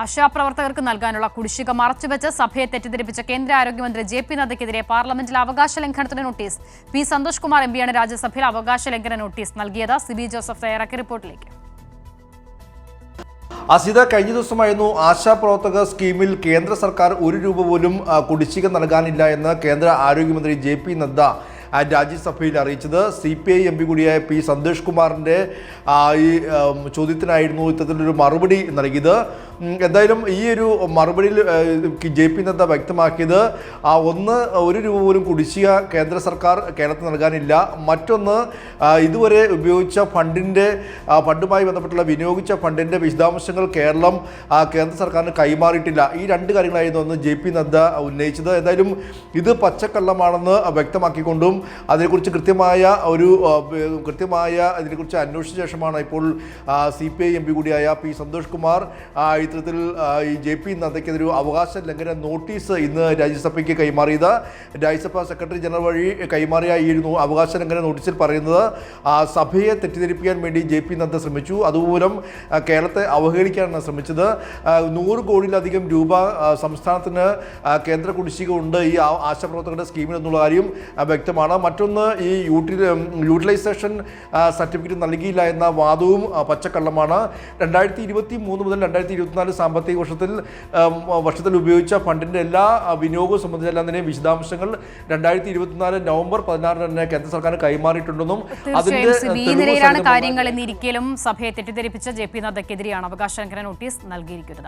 ആശാപ്രവർത്തകർക്ക് നൽകാനുള്ള കുടിശ്ശിക മറച്ചുവെച്ച് സഭയെ തെറ്റിദ്ധരിപ്പിച്ച കേന്ദ്ര ആരോഗ്യമന്ത്രി ജെ.പി. നദ്ദയ്ക്കെതിരെ പാർലമെന്റിൽ അവകാശ ലംഘനത്തിന് നോട്ടീസ്. പി. സന്തോഷ് കുമാർ എംപിയാണ് രാജ്യസഭയിൽ അവകാശ ലംഘന നോട്ടീസ് നൽകിയത്. സിബി ജോസഫ് തയ്യാറാക്കിയ റിപ്പോർട്ടിലേക്ക്. അസിത, കഴിഞ്ഞ ദിവസമായിരുന്നു ആശാപ്രവർത്തക സ്കീമിൽ കേന്ദ്ര സർക്കാർ ₹1 പോലും കുടിശ്ശിക നൽകാനില്ല എന്ന് കേന്ദ്ര ആരോഗ്യമന്ത്രി ജെ.പി. നദ്ദ രാജ്യസഭയിൽ അറിയിച്ചത്. CPI എം പി കൂടിയായ പി. സന്തോഷ് കുമാറിൻ്റെ ഈ ചോദ്യത്തിനായിരുന്നു ഇത്തരത്തിലൊരു മറുപടി നൽകിയത്. എന്തായാലും ഈ ഒരു മറുപടിയിൽ ജെ.പി. നദ്ദ വ്യക്തമാക്കിയത് ഒന്ന്, ₹1 പോലും കുടിശ്ശിക കേന്ദ്ര സർക്കാർ കേരളത്തിന് നൽകാനില്ല. മറ്റൊന്ന്, ഇതുവരെ ഉപയോഗിച്ച ഫണ്ടുമായി ബന്ധപ്പെട്ടുള്ള വിനിയോഗിച്ച ഫണ്ടിൻ്റെ വിശദാംശങ്ങൾ കേന്ദ്ര സർക്കാരിന് കൈമാറിയിട്ടില്ല. ഈ രണ്ട് കാര്യങ്ങളായിരുന്നു അന്ന് ജെ.പി. നദ്ദ ഉന്നയിച്ചത്. എന്തായാലും ഇത് പച്ചക്കള്ളമാണെന്ന് വ്യക്തമാക്കിക്കൊണ്ടും അതിനെക്കുറിച്ച് ഇതിനെക്കുറിച്ച് അന്വേഷിച്ച ശേഷമാണ് ഇപ്പോൾ CPI എം പി കൂടിയായ പി. സന്തോഷ് കുമാർ ഇത്തരത്തിൽ ഈ ജെ.പി. നദ്ദയ്ക്കെതിരെ അവകാശ ലംഘന നോട്ടീസ് ഇന്ന് രാജ്യസഭയ്ക്ക് കൈമാറിയത്. രാജ്യസഭാ സെക്രട്ടറി ജനറൽ വഴി കൈമാറിയ ഈ അവകാശ ലംഘന നോട്ടീസിൽ പറയുന്നത് സഭയെ തെറ്റിദ്ധരിപ്പിക്കാൻ വേണ്ടി ജെ.പി. നദ്ദ ശ്രമിച്ചു. അതുമൂലം കേരളത്തെ അവഹേളിക്കാനാണ് ശ്രമിച്ചത്. 100 കോടിയിലധികം രൂപ സംസ്ഥാനത്തിന് കേന്ദ്ര കുടിശ്ശിക ഉണ്ട് ഈ ആശാപ്രവർത്തകരുടെ സ്കീമിൽ എന്നുള്ള കാര്യം വ്യക്തമാണ്. മറ്റൊന്ന്, ഈ യൂട്ടിലൈസേഷൻ സർട്ടിഫിക്കറ്റ് നൽകിയില്ല എന്ന വാദവും പച്ചക്കള്ളമാണ്. 2023 മുതൽ 2024 സാമ്പത്തിക വർഷത്തിൽ ഉപയോഗിച്ച ഫണ്ടിൻ്റെ എല്ലാ വിനിയോഗവും സംബന്ധിച്ചെല്ലാം തന്നെ വിശദാംശങ്ങൾ 2024 നവംബർ 16 തന്നെ കേന്ദ്ര സർക്കാർ കൈമാറിയിട്ടുണ്ടെന്നും അതിന്റെ കാര്യങ്ങൾ എന്നിരിക്കലും സഭയെ തെറ്റിദ്ധരിപ്പിച്ച ജെ.പി. നദ്ദയ്ക്കെതിരെയാണ് അവകാശ ലംഘന നോട്ടീസ് നൽകിയിരിക്കുന്നത്.